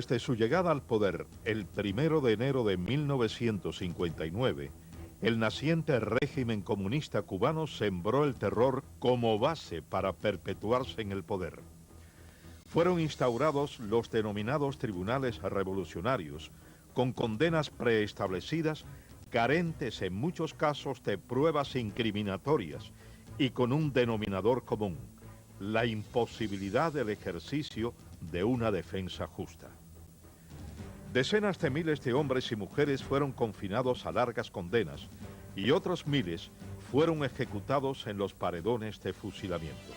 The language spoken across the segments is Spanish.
Desde su llegada al poder, el 1 de enero de 1959, el naciente régimen comunista cubano sembró el terror como base para perpetuarse en el poder. Fueron instaurados los denominados tribunales revolucionarios, con condenas preestablecidas, carentes en muchos casos de pruebas incriminatorias y con un denominador común: la imposibilidad del ejercicio de una defensa justa. Decenas de miles de hombres y mujeres fueron confinados a largas condenas y otros miles fueron ejecutados en los paredones de fusilamiento.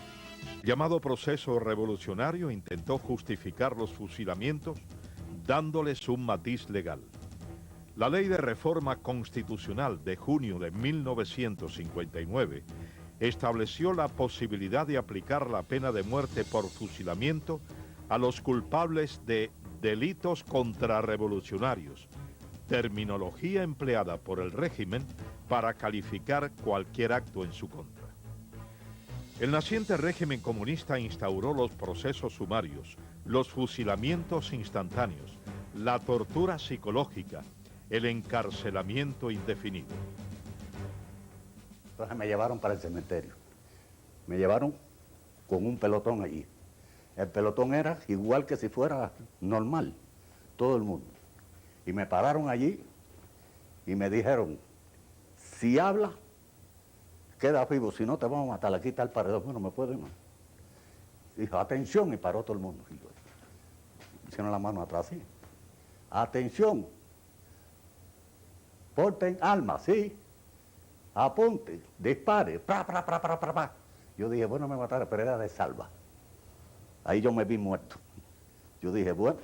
El llamado proceso revolucionario intentó justificar los fusilamientos dándoles un matiz legal. La Ley de Reforma Constitucional de junio de 1959 estableció la posibilidad de aplicar la pena de muerte por fusilamiento a los culpables de delitos contrarrevolucionarios, terminología empleada por el régimen para calificar cualquier acto en su contra. El naciente régimen comunista instauró los procesos sumarios, los fusilamientos instantáneos, la tortura psicológica, el encarcelamiento indefinido. Entonces me llevaron para el cementerio. Me llevaron con un pelotón allí. El pelotón era igual que si fuera normal, todo el mundo. Y me pararon allí y me dijeron: si habla, queda vivo, si no te vamos a matar, aquí está el paredón. Bueno, me puedo ir más. Dijo: atención, y paró todo el mundo. Y hicieron la mano atrás así. Atención, porten armas, sí, apunte, dispare, pra. Yo dije: bueno, me mataron, pero era de salva. Ahí yo me vi muerto. Yo dije: bueno,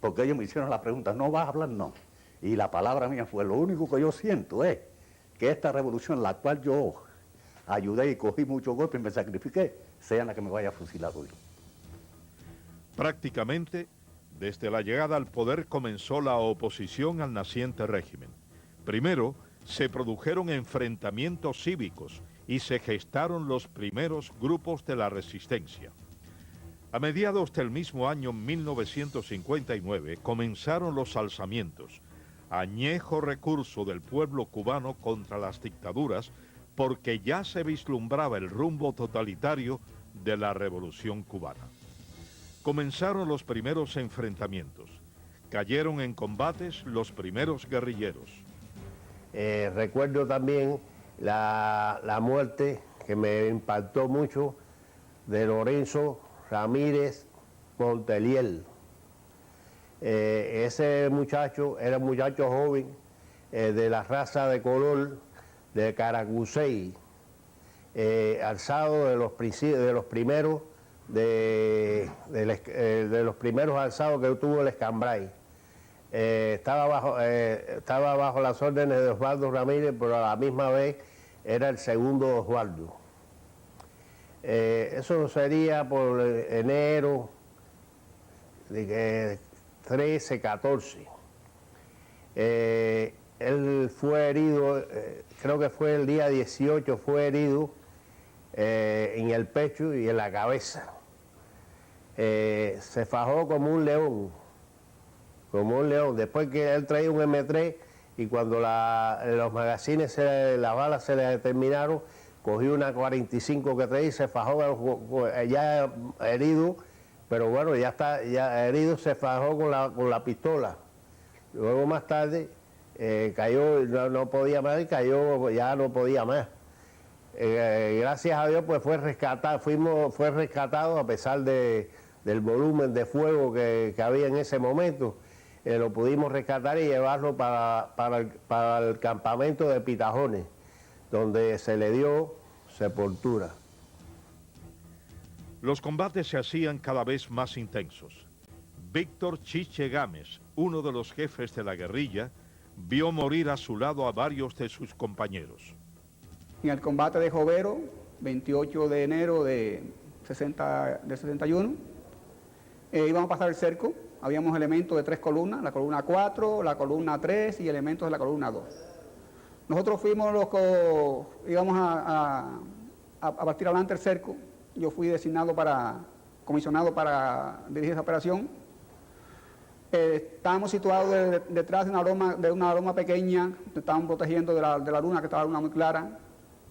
porque ellos me hicieron la pregunta: ¿no vas a hablar? No. Y la palabra mía fue: lo único que yo siento es que esta revolución, la cual yo ayudé y cogí muchos golpes y me sacrifiqué, sea la que me vaya a fusilar hoy. Prácticamente, desde la llegada al poder comenzó la oposición al naciente régimen. Primero, se produjeron enfrentamientos cívicos y se gestaron los primeros grupos de la resistencia. A mediados del mismo año 1959 comenzaron los alzamientos, añejo recurso del pueblo cubano contra las dictaduras, porque ya se vislumbraba el rumbo totalitario de la revolución cubana. Comenzaron los primeros enfrentamientos, cayeron en combates los primeros guerrilleros. Recuerdo también la muerte, que me impactó mucho, de Lorenzo Ramírez Monteliel. Ese muchacho era un muchacho joven, de la raza de color de Caracusey, alzado de los primeros alzados que tuvo el Escambray. Estaba bajo las órdenes de Osvaldo Ramírez, pero a la misma vez era el segundo Osvaldo. Eso sería por enero de 13, 14. Él fue herido, creo que fue el día 18, fue herido en el pecho y en la cabeza. Se fajó como un león. Después que él traía un M3 y cuando los magazines, las balas se le terminaron, cogió una 45 que traía y se fajó ya herido, pero bueno, ya herido, se fajó con la pistola. Luego más tarde cayó, no podía más y cayó, ya no podía más. Gracias a Dios pues fue rescatado a pesar del volumen de fuego que había en ese momento. Lo pudimos rescatar y llevarlo para el campamento de Pitajones, donde se le dio sepultura. Los combates se hacían cada vez más intensos. Víctor Chiche Gámez, uno de los jefes de la guerrilla, vio morir a su lado a varios de sus compañeros. En el combate de Jovero, 28 de enero de 61, íbamos a pasar el cerco. Habíamos elementos de 3 columnas, la columna 4, la columna 3 y elementos de la columna 2. Nosotros fuimos los que íbamos a partir adelante el cerco. Yo fui comisionado para dirigir esa operación. Estábamos situados detrás de una loma pequeña, estábamos protegiendo de la luna, que estaba la luna muy clara,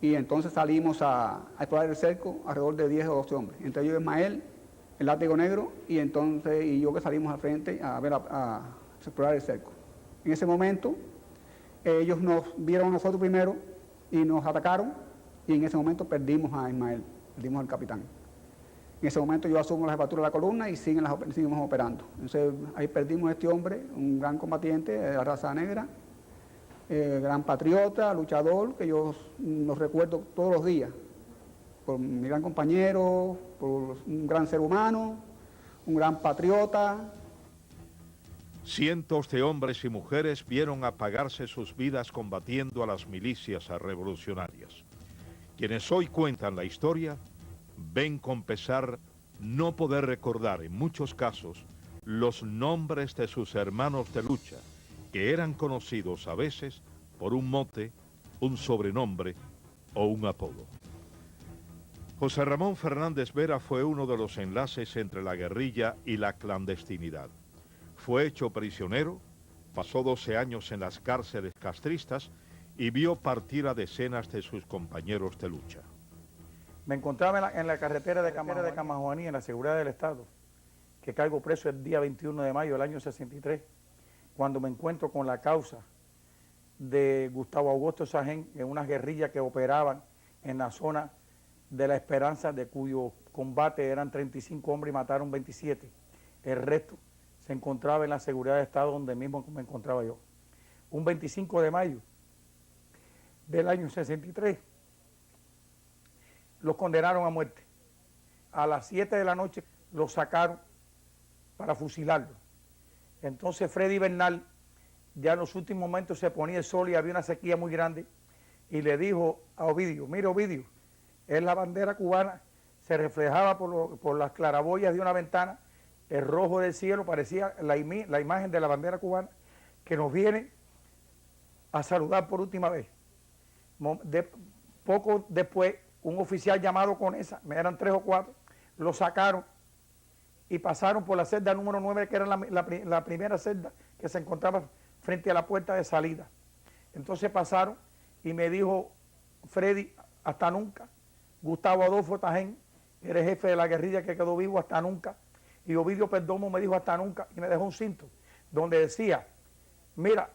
y entonces salimos a explorar el cerco, alrededor de 10 o 12 hombres, entre ellos Ismael, el látigo negro, y yo que salimos al frente a explorar el cerco. En ese momento, ellos nos vieron a nosotros primero y nos atacaron, y en ese momento perdimos a Ismael, perdimos al capitán. En ese momento yo asumo la jefatura de la columna y seguimos operando. Entonces ahí perdimos a este hombre, un gran combatiente de la raza negra, gran patriota, luchador, que yo los recuerdo todos los días, por mi gran compañero, por un gran ser humano, un gran patriota. Cientos de hombres y mujeres vieron apagarse sus vidas combatiendo a las milicias revolucionarias. Quienes hoy cuentan la historia ven con pesar no poder recordar en muchos casos los nombres de sus hermanos de lucha, que eran conocidos a veces por un mote, un sobrenombre o un apodo. José Ramón Fernández Vera fue uno de los enlaces entre la guerrilla y la clandestinidad. Fue hecho prisionero, pasó 12 años en las cárceles castristas y vio partir a decenas de sus compañeros de lucha. Me encontraba en la carretera de Camajuaní, en la seguridad del Estado, que caigo preso el día 21 de mayo del año 63, cuando me encuentro con la causa de Gustavo Augusto Sajén en unas guerrillas que operaban en la zona de La Esperanza, de cuyo combate eran 35 hombres y mataron 27. El resto se encontraba en la seguridad del Estado, donde mismo me encontraba yo. Un 25 de mayo del año 63, los condenaron a muerte. A las 7 de la noche los sacaron para fusilarlos. Entonces Freddy Bernal, ya en los últimos momentos se ponía el sol y había una sequía muy grande, y le dijo a Ovidio: mira Ovidio, es la bandera cubana, se reflejaba por las claraboyas de una ventana, el rojo del cielo parecía la imagen de la bandera cubana que nos viene a saludar por última vez. Poco después, un oficial llamado Conesa, eran 3 o 4, lo sacaron y pasaron por la celda número 9, que era la primera celda que se encontraba frente a la puerta de salida. Entonces pasaron y me dijo Freddy: hasta nunca. Gustavo Adolfo Tajén, era el jefe de la guerrilla que quedó vivo, hasta nunca. Y Ovidio Perdomo me dijo: hasta nunca, y me dejó un cinto donde decía: mira,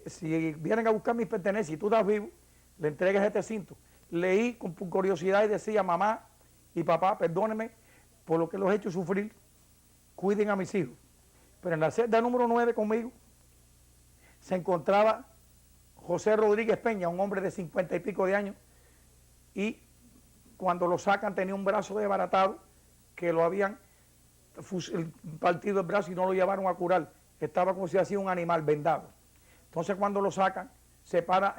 si vienen a buscar mis pertenencias y tú estás vivo, le entregues este cinto. Leí con curiosidad y decía: mamá y papá, perdónenme por lo que los he hecho sufrir, cuiden a mis hijos. Pero en la celda número 9 conmigo se encontraba José Rodríguez Peña, un hombre de 50 y pico de años, y cuando lo sacan tenía un brazo desbaratado, que lo habían partido el brazo y no lo llevaron a curar. Estaba como si hacía un animal vendado. Entonces cuando lo sacan, se para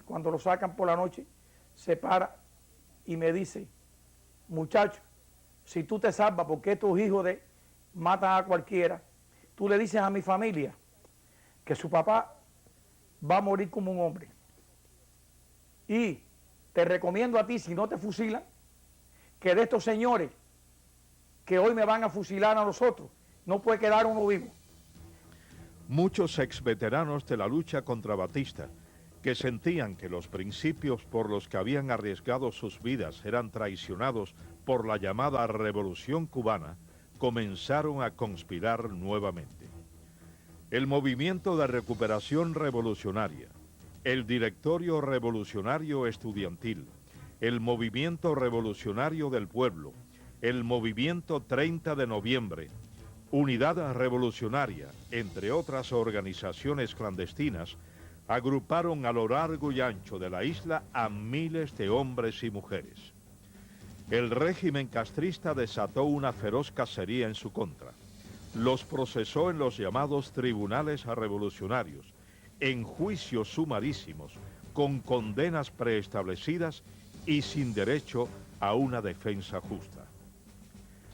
cuando lo sacan por la noche, se para y me dice: muchacho, si tú te salvas porque estos hijos matan a cualquiera, tú le dices a mi familia que su papá va a morir como un hombre. Y te recomiendo a ti, si no te fusilan, que de estos señores que hoy me van a fusilar a nosotros, no puede quedar uno vivo. Muchos exveteranos de la lucha contra Batista, que sentían que los principios por los que habían arriesgado sus vidas eran traicionados por la llamada Revolución Cubana, comenzaron a conspirar nuevamente. El Movimiento de Recuperación Revolucionaria, el Directorio Revolucionario Estudiantil, el Movimiento Revolucionario del Pueblo, el Movimiento 30 de Noviembre, Unidad Revolucionaria, entre otras organizaciones clandestinas, agruparon a lo largo y ancho de la isla a miles de hombres y mujeres. El régimen castrista desató una feroz cacería en su contra. Los procesó en los llamados tribunales revolucionarios, en juicios sumarísimos, con condenas preestablecidas y sin derecho a una defensa justa.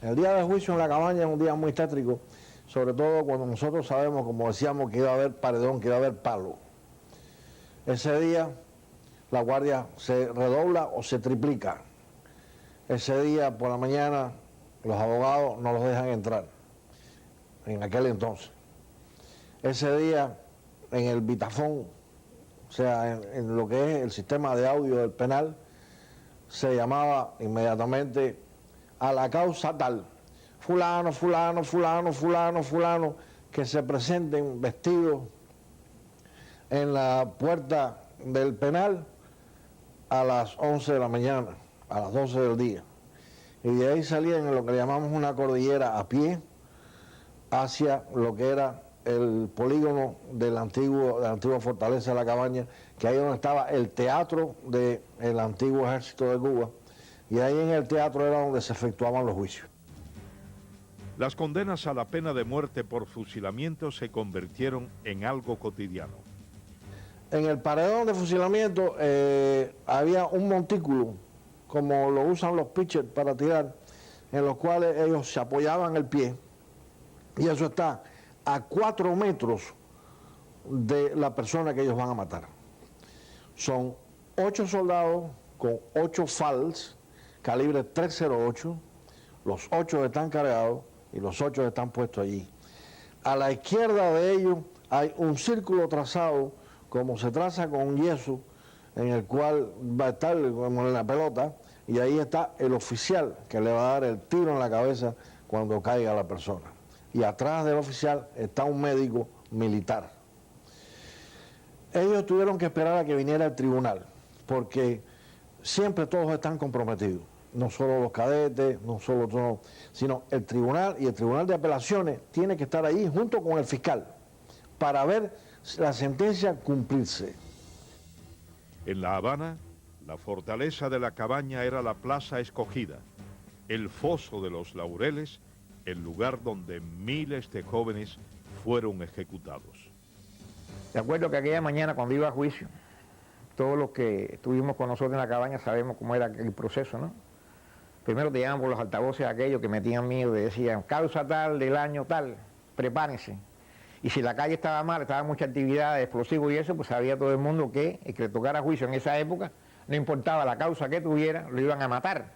El día del juicio en la cabaña es un día muy tétrico, sobre todo cuando nosotros sabemos, como decíamos, que iba a haber paredón, que iba a haber palo. Ese día la guardia se redobla o se triplica. Ese día por la mañana los abogados no los dejan entrar, en aquel entonces. ese día en el Vitafón, o sea, en lo que es el sistema de audio del penal, se llamaba inmediatamente a la causa tal, fulano, fulano, fulano, fulano, fulano, que se presenten vestidos en la puerta del penal a las 11 de la mañana, a las 12 del día. Y de ahí salían en lo que le llamamos una cordillera a pie hacia lo que era el polígono de la antigua fortaleza de la Cabaña, que ahí donde estaba el teatro del antiguo ejército de Cuba, y ahí en el teatro era donde se efectuaban los juicios. Las condenas a la pena de muerte por fusilamiento se convirtieron en algo cotidiano. En el paredón de fusilamiento había un montículo, como lo usan los pitchers para tirar, en los cuales ellos se apoyaban el pie, y eso está a 4 metros de la persona que ellos van a matar. Son 8 soldados con 8 FALs, calibre 308, los 8 están cargados y los 8 están puestos allí. A la izquierda de ellos hay un círculo trazado, como se traza con un yeso, en el cual va a estar como en la pelota, y ahí está el oficial que le va a dar el tiro en la cabeza cuando caiga la persona. Y atrás del oficial está un médico militar. Ellos tuvieron que esperar a que viniera el tribunal, porque siempre todos están comprometidos, no solo los cadetes, no solo todos, sino el tribunal, y el tribunal de apelaciones tiene que estar ahí junto con el fiscal para ver la sentencia cumplirse. En La Habana, la fortaleza de la Cabaña era la plaza escogida, el foso de los Laureles, el lugar donde miles de jóvenes fueron ejecutados. De acuerdo que aquella mañana cuando iba a juicio, todos los que estuvimos con nosotros en la Cabaña sabemos cómo era el proceso, ¿no? Primero te llaman por los altavoces aquellos que metían miedo y decían, causa tal del año tal, prepárense. Y si la calle estaba mal, estaba mucha actividad, explosivos y eso, pues sabía todo el mundo que el que le tocara juicio en esa época, no importaba la causa que tuviera, lo iban a matar.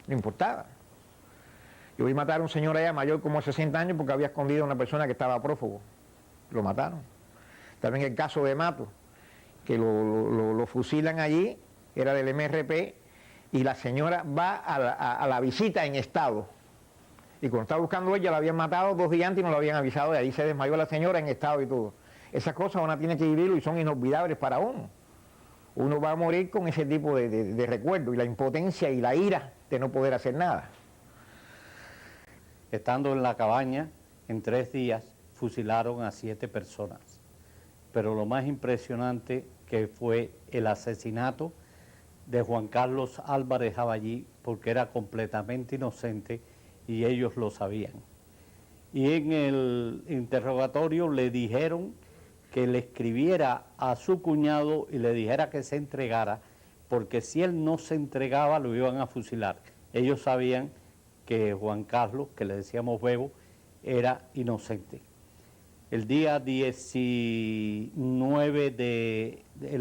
No importaba. Yo vi matar a un señor allá mayor como 60 años porque había escondido a una persona que estaba prófugo. Lo mataron. También el caso de Mato, que lo fusilan allí, era del MRP, y la señora va a la visita en estado. Y cuando estaba buscando ella, la habían matado 2 días antes y no lo habían avisado, y ahí se desmayó la señora en estado y todo. Esas cosas uno tiene que vivirlo y son inolvidables para uno. Uno va a morir con ese tipo de recuerdo y la impotencia y la ira de no poder hacer nada. Estando en la Cabaña, en 3 días, fusilaron a 7 personas. Pero lo más impresionante que fue el asesinato de Juan Carlos Álvarez Jaballí, porque era completamente inocente y ellos lo sabían. Y en el interrogatorio le dijeron que le escribiera a su cuñado y le dijera que se entregara, porque si él no se entregaba lo iban a fusilar. Ellos sabían que Juan Carlos, que le decíamos Bebo, era inocente. El día el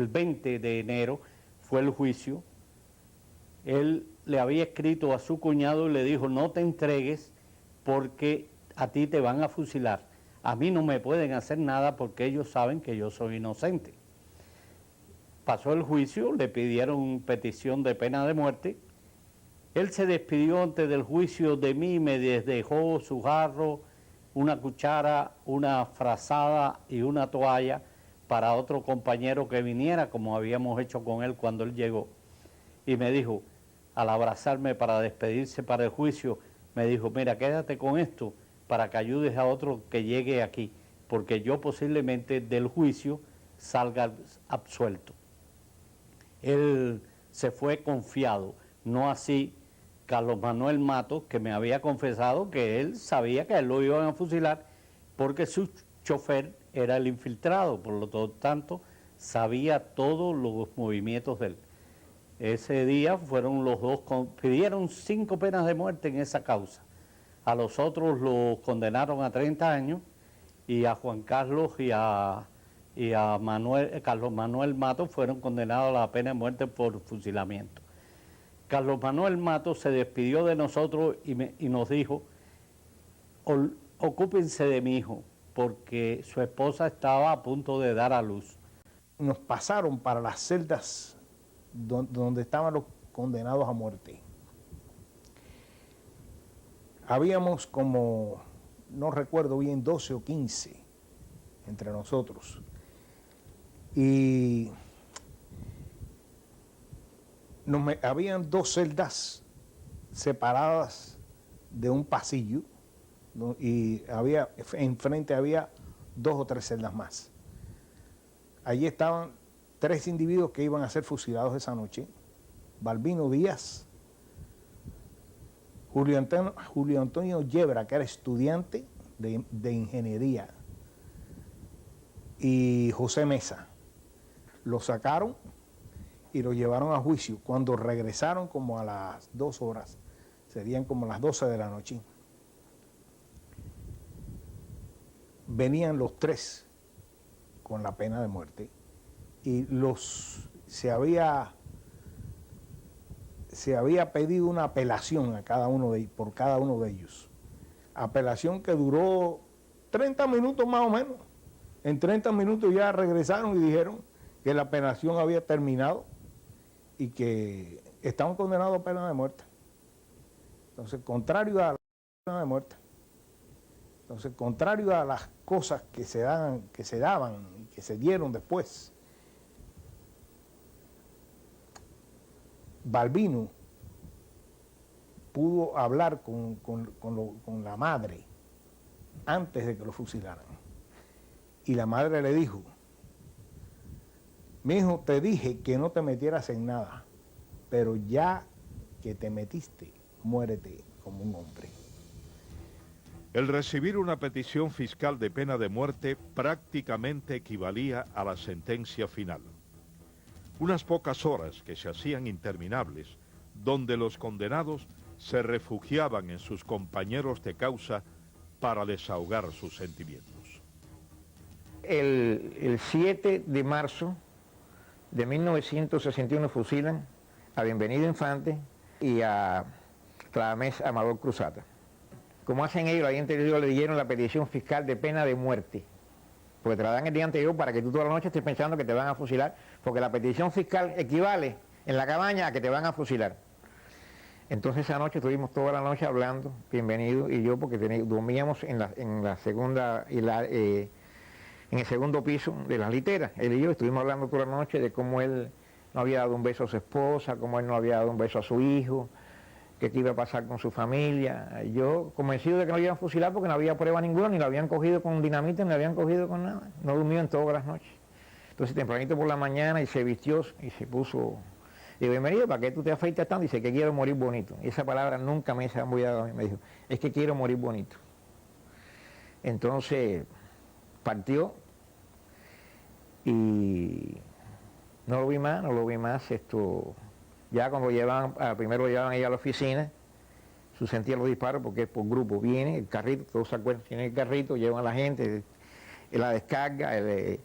20 de enero fue el juicio. Él le había escrito a su cuñado y le dijo, no te entregues porque a ti te van a fusilar. A mí no me pueden hacer nada porque ellos saben que yo soy inocente. Pasó el juicio, le pidieron petición de pena de muerte. Él se despidió antes del juicio de mí, me dejó su jarro, una cuchara, una frazada y una toalla para otro compañero que viniera, como habíamos hecho con él cuando él llegó. Y me dijo, al abrazarme para despedirse para el juicio, me dijo, mira, quédate con esto para que ayudes a otro que llegue aquí, porque yo posiblemente del juicio salga absuelto. Él se fue confiado, no así Carlos Manuel Matos, que me había confesado que él sabía que a él lo iban a fusilar porque su chofer era el infiltrado, por lo tanto sabía todos los movimientos de él. Ese día fueron los dos, pidieron 5 penas de muerte en esa causa. A los otros los condenaron a 30 años y a Juan Carlos y a Carlos Manuel Matos fueron condenados a la pena de muerte por fusilamiento. Carlos Manuel Matos se despidió de nosotros y nos dijo, ocúpense de mi hijo, porque su esposa estaba a punto de dar a luz. Nos pasaron para las celdas donde estaban los condenados a muerte. Habíamos como, no recuerdo bien, 12 o 15 entre nosotros. Y habían dos celdas separadas de un pasillo, ¿no? Y enfrente había 2 o 3 celdas más. Allí estaban 3 individuos que iban a ser fusilados esa noche: Balbino Díaz, Julio Antonio Yebra, que era estudiante de ingeniería, y José Mesa. Lo sacaron y lo llevaron a juicio. Cuando regresaron como a las 2 horas, serían como las 12 de la noche, venían los 3 con la pena de muerte y se había pedido una apelación a por cada uno de ellos. Apelación que duró 30 minutos más o menos. En 30 minutos ya regresaron y dijeron que la apelación había terminado y que estaban condenados a pena de muerte. Entonces, contrario a la pena de muerte. Entonces, contrario a las cosas que se daban y que se dieron después, Balbino pudo hablar con la madre antes de que lo fusilaran. Y la madre le dijo: mi hijo, te dije que no te metieras en nada, pero ya que te metiste, muérete como un hombre. El recibir una petición fiscal de pena de muerte prácticamente equivalía a la sentencia final. Unas pocas horas que se hacían interminables, donde los condenados se refugiaban en sus compañeros de causa para desahogar sus sentimientos. El 7 de marzo de 1961 fusilan a Bienvenido Infante y a Tladamés Amador Cruzata. Como hacen ellos, el día anterior le dieron la petición fiscal de pena de muerte, porque te la dan el día anterior para que tú toda la noche estés pensando que te van a fusilar, porque la petición fiscal equivale en la cabaña a que te van a fusilar. Entonces esa noche estuvimos toda la noche hablando, Bienvenido y yo, porque dormíamos en la segunda en el segundo piso de las literas. Él y yo estuvimos hablando toda la noche de cómo él no había dado un beso a su esposa, cómo él no había dado un beso a su hijo, qué iba a pasar con su familia. Yo convencido de que no lo iban a fusilar porque no había prueba ninguna, ni lo habían cogido con dinamita, ni lo habían cogido con nada. No durmió en todas las noches. Entonces tempranito por la mañana y se vistió y se puso... Digo: Bienvenido, ¿para qué tú te afeitas tanto? Dice que quiero morir bonito. Y esa palabra nunca me se ha olvidado a mí. Me dijo: es que quiero morir bonito. Entonces partió y no lo vi más. Ya cuando primero lo llevaban ahí a la oficina, sentía los disparos porque es por grupo. Viene el carrito, todos se acuerdan, tiene el carrito, llevan a la gente, la descarga, el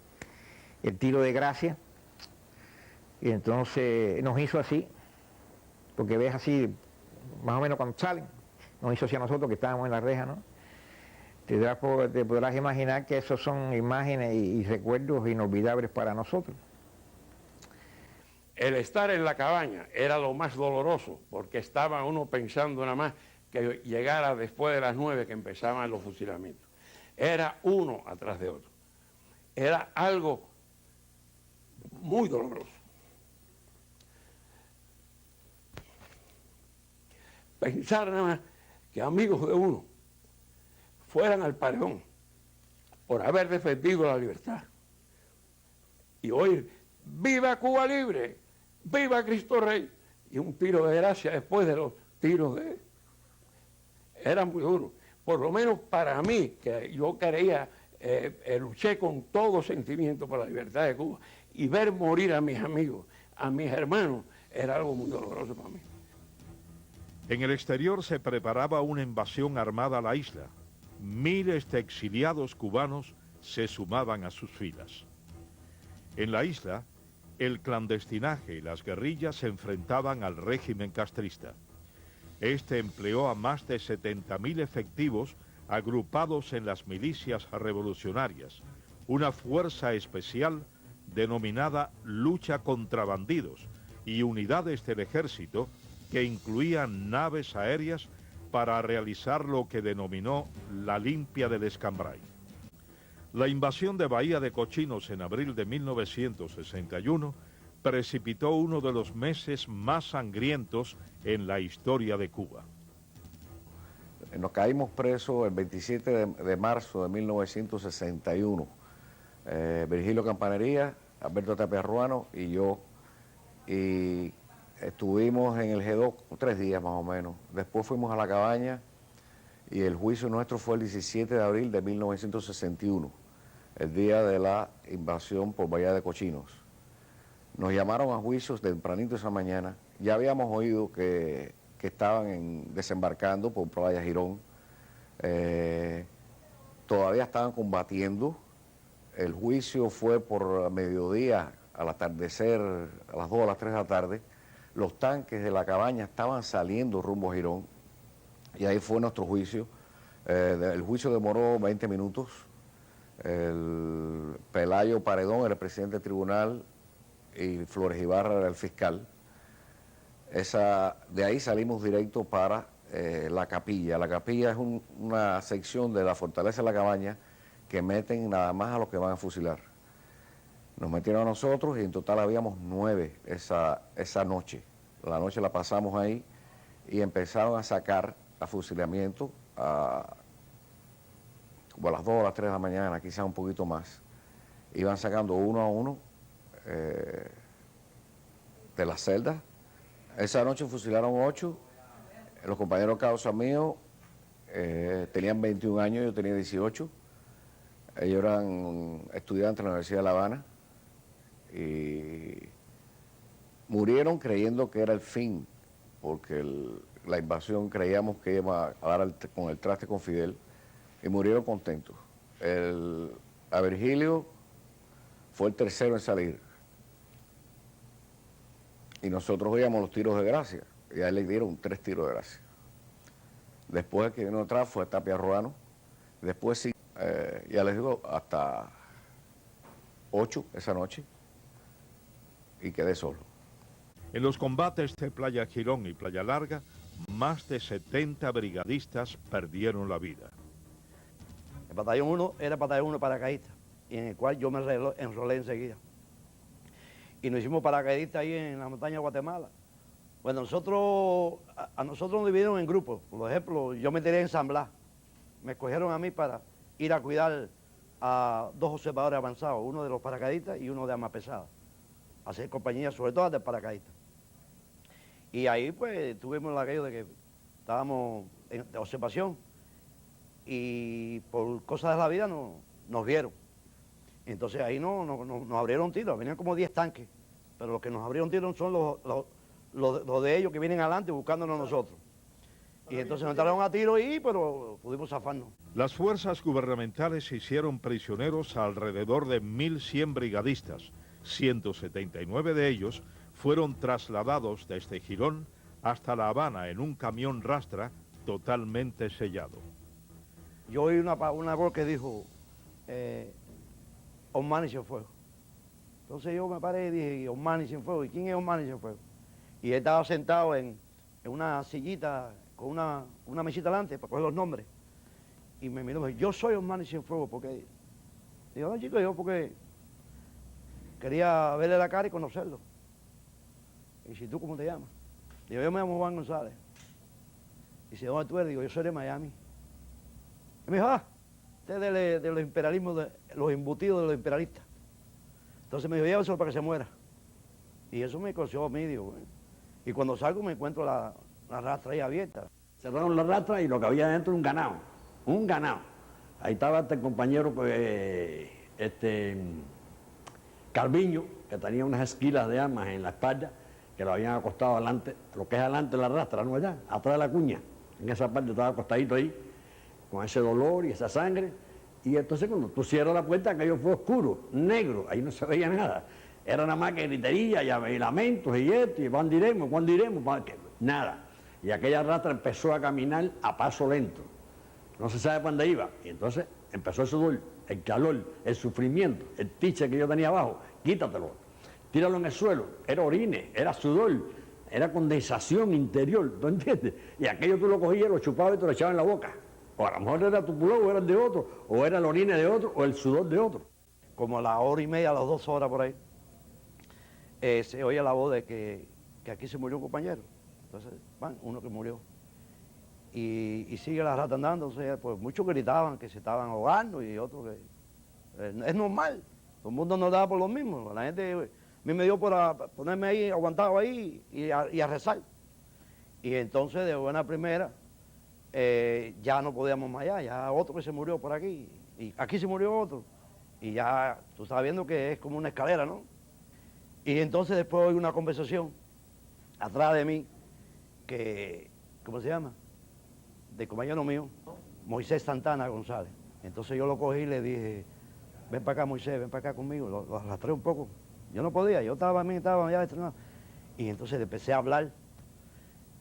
tiro de gracia. Y entonces nos hizo así, porque ves así, más o menos cuando salen, nos hizo así a nosotros que estábamos en la reja, ¿no? Te podrás imaginar que esos son imágenes y recuerdos inolvidables para nosotros. El estar en la cabaña era lo más doloroso, porque estaba uno pensando nada más que llegara después de las 9 que empezaban los fusilamientos. Era uno atrás de otro. Era algo muy doloroso. Pensar nada más que amigos de uno fueran al paredón por haber defendido la libertad y oír: ¡viva Cuba libre! ¡Viva Cristo Rey! Y un tiro de gracia después de los tiros de... Era muy duro. Por lo menos para mí, que yo quería, luché con todo sentimiento por la libertad de Cuba, y ver morir a mis amigos, a mis hermanos, era algo muy doloroso para mí. En el exterior se preparaba una invasión armada a la isla. Miles de exiliados cubanos se sumaban a sus filas. En la isla, el clandestinaje y las guerrillas se enfrentaban al régimen castrista. Este empleó a más de 70.000 efectivos agrupados en las milicias revolucionarias, una fuerza especial denominada Lucha contra Bandidos y unidades del ejército que incluían naves aéreas para realizar lo que denominó la limpia del Escambray. La invasión de Bahía de Cochinos en abril de 1961 precipitó uno de los meses más sangrientos en la historia de Cuba. Nos caímos presos el 27 de marzo de 1961. Virgilio Campanería, Alberto Tapia Ruano y yo. Y estuvimos en el G2 3 días más o menos. Después fuimos a la cabaña y el juicio nuestro fue el 17 de abril de 1961, el día de la invasión por Bahía de Cochinos. Nos llamaron a juicios tempranito esa mañana. Ya habíamos oído que estaban desembarcando por Playa Girón. Todavía estaban combatiendo. El juicio fue por mediodía, al atardecer, a las 2 o las 3 de la tarde. Los tanques de la cabaña estaban saliendo rumbo a Girón y ahí fue nuestro juicio. El juicio demoró 20 minutos. El Pelayo Paredón era el presidente del tribunal y Flores Ibarra era el fiscal. De ahí salimos directo para la capilla. La capilla es una sección de la fortaleza de la cabaña que meten nada más a los que van a fusilar. Nos metieron a nosotros y en total habíamos 9 esa noche. La noche la pasamos ahí y empezaron a sacar a fusilamiento como a las 2 o las 3 de la mañana, quizás un poquito más. Iban sacando uno a uno de las celdas. Esa noche fusilaron 8, los compañeros causa míos tenían 21 años, yo tenía 18, ellos eran estudiantes de la Universidad de La Habana y murieron creyendo que era el fin, porque la invasión creíamos que iba a dar con el traste con Fidel y murieron contentos. A Virgilio fue el tercero en salir. Y nosotros oíamos los tiros de gracia, y a él le dieron 3 tiros de gracia. Después el que vino atrás fue Tapia Ruano, después sí, ya les digo, hasta 8 esa noche, y quedé solo. En los combates de Playa Girón y Playa Larga, más de 70 brigadistas perdieron la vida. El batallón 1 era batallón 1 paracaidista, y en el cual yo me enrolé enseguida. Y nos hicimos paracaidistas ahí en la montaña de Guatemala. Bueno, a nosotros nos dividieron en grupos. Por ejemplo, yo me tiré a ensamblar. Me escogieron a mí para ir a cuidar a 2 observadores avanzados, uno de los paracaidistas y uno de armas pesadas. Hacer compañía, sobre todo de paracaidistas. Y ahí pues tuvimos aquello de que estábamos de observación y por cosas de la vida nos vieron. Entonces ahí nos abrieron tiros, venían como 10 tanques, pero los que nos abrieron tiros son los de ellos que vienen adelante buscándonos nosotros. Y entonces nos entraron a tiro ahí, pero pudimos zafarnos. Las fuerzas gubernamentales hicieron prisioneros a alrededor de 1.100 brigadistas. 179 de ellos fueron trasladados desde Girón hasta La Habana en un camión rastra totalmente sellado. Yo oí una voz que dijo, Osmani Cienfuegos. Entonces yo me paré y dije, Osmani Cienfuegos, ¿y quién es Osmani Cienfuegos? Y él estaba sentado en una sillita con una mesita delante para coger los nombres. Y me miró y me dijo, yo soy Osmani Cienfuegos, porque... Digo, no, chico, yo porque quería verle la cara y conocerlo. Y si tú, ¿cómo te llamas? Digo, yo me llamo Juan González. Y dice, ¿dónde tú eres? Digo, yo soy de Miami. Y me dijo, usted es de los imperialismos, de los embutidos de los imperialistas. Entonces me dijo, lléveselo para que se muera. Y eso me coció a mí, digo. Y cuando salgo me encuentro la rastra ahí abierta. Cerraron la rastra y lo que había dentro era un ganado. Ahí estaba este compañero, Calviño, que tenía unas esquilas de armas en la espalda, que lo habían acostado adelante, lo que es adelante de la rastra, no allá, atrás de la cuña. En esa parte estaba acostadito ahí, con ese dolor y esa sangre. Y entonces cuando tú cierras la puerta, aquello fue oscuro, negro, ahí no se veía nada. Era nada más que gritería y lamentos y esto, y ¿cuándo iremos? Nada. Y aquella rastra empezó a caminar a paso lento. no se sabe para dónde iba. Y entonces empezó el sudor, el calor, el sufrimiento, el tiche que yo tenía abajo, quítatelo, tíralo en el suelo, era orine, era sudor, era condensación interior, ¿tú entiendes? Y aquello tú lo cogías, lo chupabas y te lo echabas en la boca. O a lo mejor era tu pullover, o era el de otro, o era el orine de otro, o el sudor de otro. Como a la hora y media, a las 2 horas por ahí, se oye la voz de que aquí se murió un compañero. Entonces, uno que murió. Y sigue la rata andando, o sea, pues muchos gritaban que se estaban ahogando y otros que... es normal, todo el mundo nos daba por lo mismo. La gente, a mí me dio por ponerme ahí, aguantado ahí y a rezar. Y entonces, de buena primera, ya no podíamos más allá, ya otro que se murió por aquí, y aquí se murió otro. Y ya, tú estás viendo que es como una escalera, ¿no? Y entonces después oí una conversación atrás de mí, que, ¿cómo se llama? De compañero mío, Moisés Santana González. Entonces yo lo cogí y le dije, ven para acá Moisés, ven para acá conmigo, lo arrastré un poco. Yo no podía, yo estaba ya estrenado. Y entonces le empecé a hablar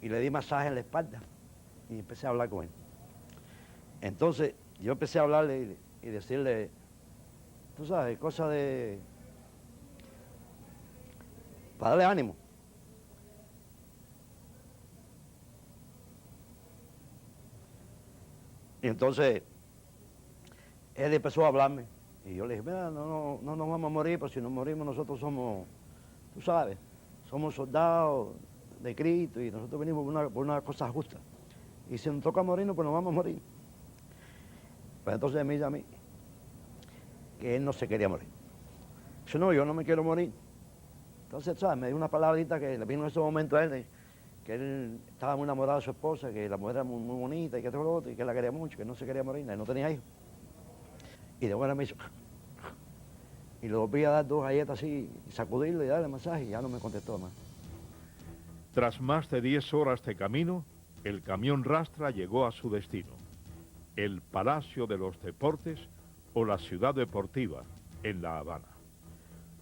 y le di masaje en la espalda y empecé a hablar con él. Entonces yo empecé a hablarle y decirle, tú sabes, cosas de... para darle ánimo. Y entonces, él empezó a hablarme. Y yo le dije, mira, no nos vamos a morir, pero si nos morimos nosotros somos, tú sabes, somos soldados de Cristo y nosotros venimos por una cosa justa. Y si nos toca morirnos, pues nos vamos a morir. Pues entonces me dice a mí que él no se quería morir. Dice, no, yo no me quiero morir. Entonces, ¿sabes? Me dio una palabrita que le vino en ese momento a él, que él estaba muy enamorado de su esposa, que la mujer era muy bonita y que todo lo otro, y que él la quería mucho, que no se quería morir, él no tenía hijos. Y de buena me hizo... Y le volví a dar 2 galletas así, y sacudirle y darle masaje, y ya no me contestó más. Tras más de 10 horas de camino, el camión rastra llegó a su destino, el Palacio de los Deportes o la Ciudad Deportiva, en La Habana.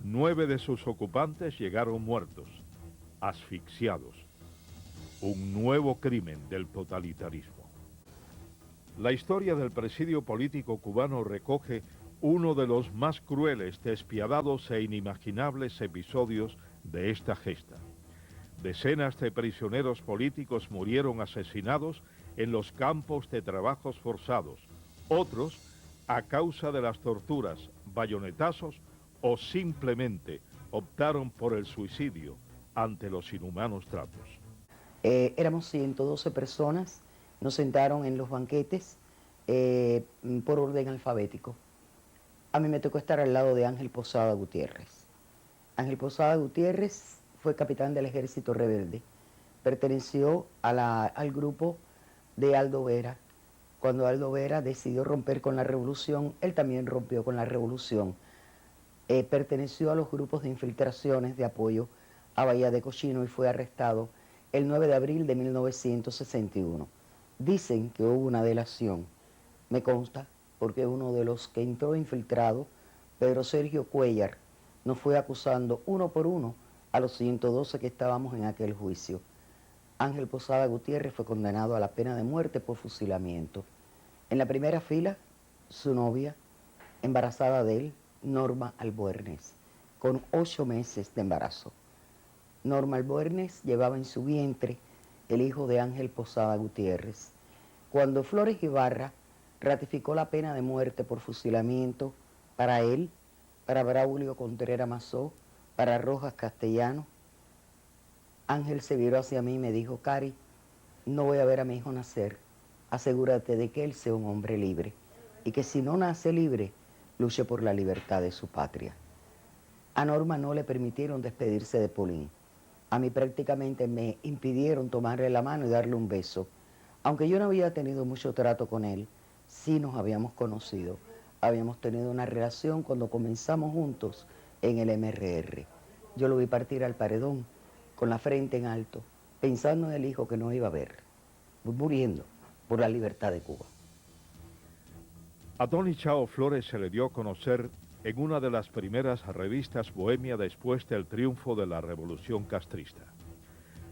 9 de sus ocupantes llegaron muertos, asfixiados. Un nuevo crimen del totalitarismo. La historia del presidio político cubano recoge uno de los más crueles, despiadados e inimaginables episodios de esta gesta. Decenas de prisioneros políticos murieron asesinados en los campos de trabajos forzados, otros a causa de las torturas, bayonetazos o simplemente optaron por el suicidio ante los inhumanos tratos. Éramos 112 personas, nos sentaron en los banquetes por orden alfabético. A mí me tocó estar al lado de Ángel Posada Gutiérrez. Ángel Posada Gutiérrez fue capitán del Ejército Rebelde, perteneció al grupo de Aldo Vera. Cuando Aldo Vera decidió romper con la revolución, él también rompió con la revolución. Perteneció a los grupos de infiltraciones de apoyo a Bahía de Cochino y fue arrestado el 9 de abril de 1961. Dicen que hubo una delación, me consta, porque uno de los que entró infiltrado, Pedro Sergio Cuellar, nos fue acusando uno por uno a los 112 que estábamos en aquel juicio. Ángel Posada Gutiérrez fue condenado a la pena de muerte por fusilamiento. En la primera fila, su novia, embarazada de él, Norma Albuernes, con 8 meses de embarazo. Norma Albuernes llevaba en su vientre el hijo de Ángel Posada Gutiérrez. Cuando Flores Ibarra ratificó la pena de muerte por fusilamiento para él, para Braulio Contreras Mazó, para Rojas Castellano, Ángel se viró hacia mí y me dijo, Cari, no voy a ver a mi hijo nacer, asegúrate de que él sea un hombre libre y que si no nace libre, luche por la libertad de su patria. A Norma no le permitieron despedirse de Polín. A mí prácticamente me impidieron tomarle la mano y darle un beso. Aunque yo no había tenido mucho trato con él, sí nos habíamos conocido. Habíamos tenido una relación cuando comenzamos juntos en el MRR. Yo lo vi partir al paredón, con la frente en alto, pensando en el hijo que no iba a ver, muriendo por la libertad de Cuba. A Tony Chao Flores se le dio a conocer en una de las primeras revistas bohemia después del triunfo de la Revolución Castrista.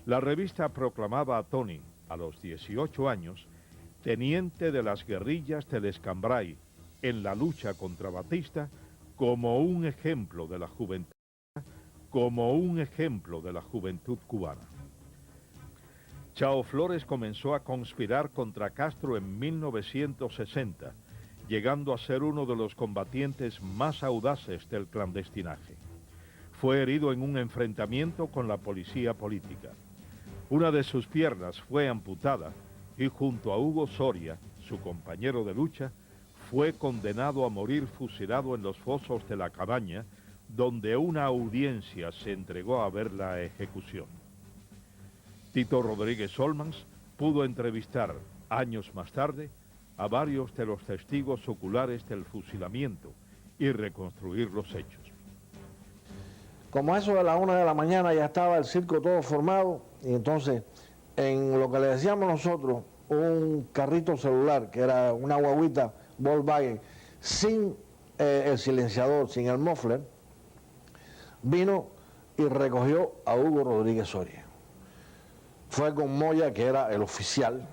La revista proclamaba a Tony, a los 18 años, teniente de las guerrillas del Escambray en la lucha contra Batista, como un ejemplo de la juventud, cubana. Chao Flores comenzó a conspirar contra Castro en 1960, llegando a ser uno de los combatientes más audaces del clandestinaje. Fue herido en un enfrentamiento con la policía política. Una de sus piernas fue amputada y junto a Hugo Soria, su compañero de lucha, fue condenado a morir fusilado en los fosos de la Cabaña, donde una audiencia se entregó a ver la ejecución. Tito Rodríguez Olmans pudo entrevistar, años más tarde, a varios de los testigos oculares del fusilamiento y reconstruir los hechos. Como a eso de la 1 de la mañana ya estaba el circo todo formado, y entonces en lo que le decíamos nosotros, un carrito celular, que era una guaguita Volkswagen, sin el silenciador, sin el muffler, vino y recogió a Hugo Rodríguez Soria. Fue con Moya, que era el oficial,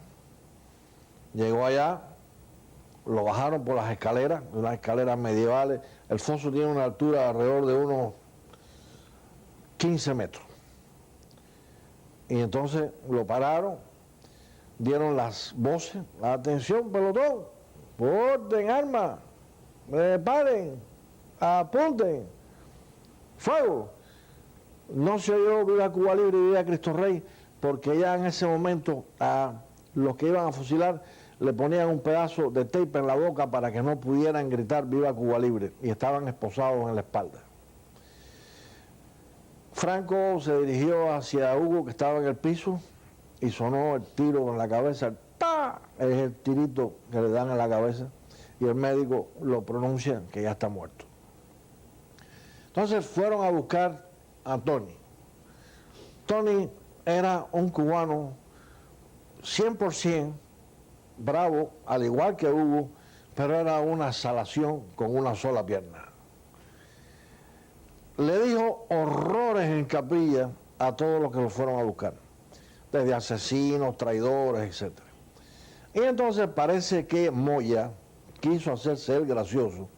llegó allá, lo bajaron por las escaleras, unas escaleras medievales. El foso tiene una altura de alrededor de unos 15 metros. Y entonces lo pararon, dieron las voces, atención pelotón, porten armas, paren, apunten, fuego. No se oyó viva Cuba Libre y viva Cristo Rey, porque ya en ese momento a los que iban a fusilar le ponían un pedazo de tape en la boca para que no pudieran gritar viva Cuba Libre, y estaban esposados en la espalda. Franco se dirigió hacia Hugo, que estaba en el piso, y sonó el tiro en la cabeza. ¡Pah! Es el tirito que le dan en la cabeza, y el médico lo pronuncia que ya está muerto. Entonces fueron a buscar a Tony. Tony era un cubano 100% bravo, al igual que Hugo, pero era una salación con una sola pierna. Le dijo horrores en capilla a todos los que lo fueron a buscar, desde asesinos, traidores, etc. Y entonces parece que Moya quiso hacerse el gracioso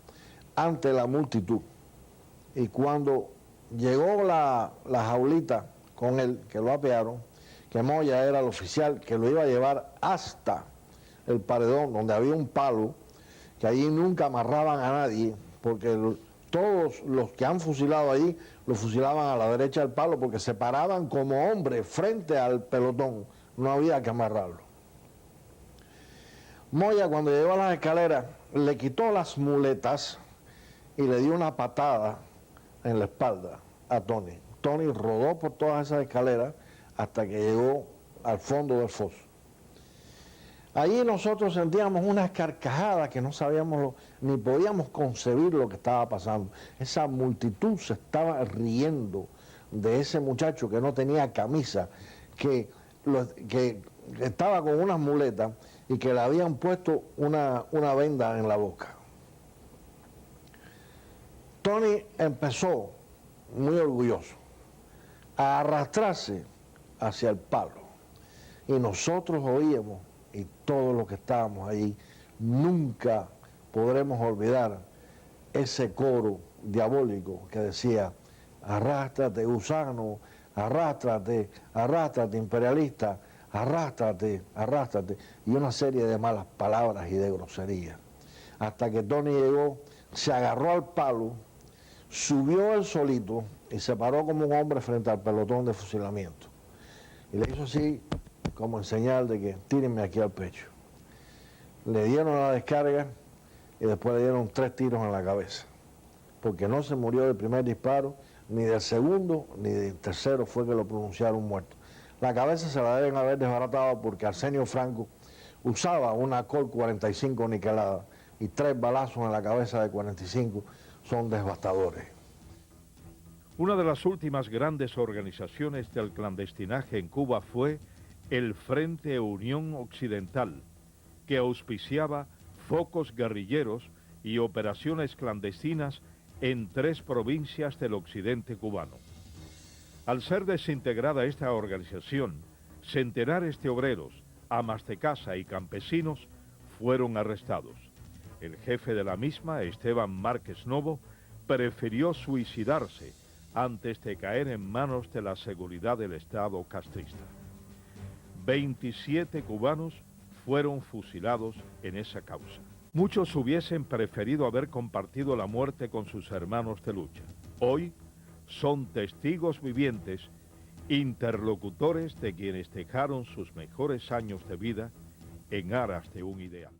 ante la multitud. Y cuando llegó la jaulita con él, que lo apearon, que Moya era el oficial que lo iba a llevar hasta el paredón, donde había un palo, que allí nunca amarraban a nadie, porque todos los que han fusilado ahí lo fusilaban a la derecha del palo, porque se paraban como hombres frente al pelotón, no había que amarrarlo. Moya, cuando llegó a las escaleras, le quitó las muletas y le dio una patada en la espalda a Tony. Tony rodó por todas esas escaleras hasta que llegó al fondo del foso. Allí nosotros sentíamos unas carcajadas que no sabíamos ni podíamos concebir lo que estaba pasando. Esa multitud se estaba riendo de ese muchacho que no tenía camisa, que estaba con unas muletas y que le habían puesto una venda en la boca. Tony empezó, muy orgulloso, a arrastrarse hacia el palo. Y nosotros oíamos, y todos los que estábamos allí, nunca podremos olvidar ese coro diabólico que decía: arrástrate, gusano, arrástrate, arrástrate, imperialista, arrástrate, arrástrate, y una serie de malas palabras y de groserías. Hasta que Tony llegó, se agarró al palo, subió él solito y se paró como un hombre frente al pelotón de fusilamiento. Y le hizo así, como en señal de que tírenme aquí al pecho. Le dieron la descarga y después le dieron 3 tiros en la cabeza, porque no se murió del primer disparo, ni del segundo, ni del tercero fue que lo pronunciaron muerto. La cabeza se la deben haber desbaratado porque Arsenio Franco usaba una Colt 45 niquelada, y 3 balazos en la cabeza de 45 son devastadores. Una de las últimas grandes organizaciones del clandestinaje en Cuba fue el Frente Unión Occidental, que auspiciaba focos guerrilleros y operaciones clandestinas en 3 provincias del occidente cubano. Al ser desintegrada esta organización, centenares de obreros, amas de casa y campesinos fueron arrestados. El jefe de la misma, Esteban Márquez Novo, prefirió suicidarse antes de caer en manos de la seguridad del Estado castrista. 27 cubanos fueron fusilados en esa causa. Muchos hubiesen preferido haber compartido la muerte con sus hermanos de lucha. Hoy son testigos vivientes, interlocutores de quienes dejaron sus mejores años de vida en aras de un ideal.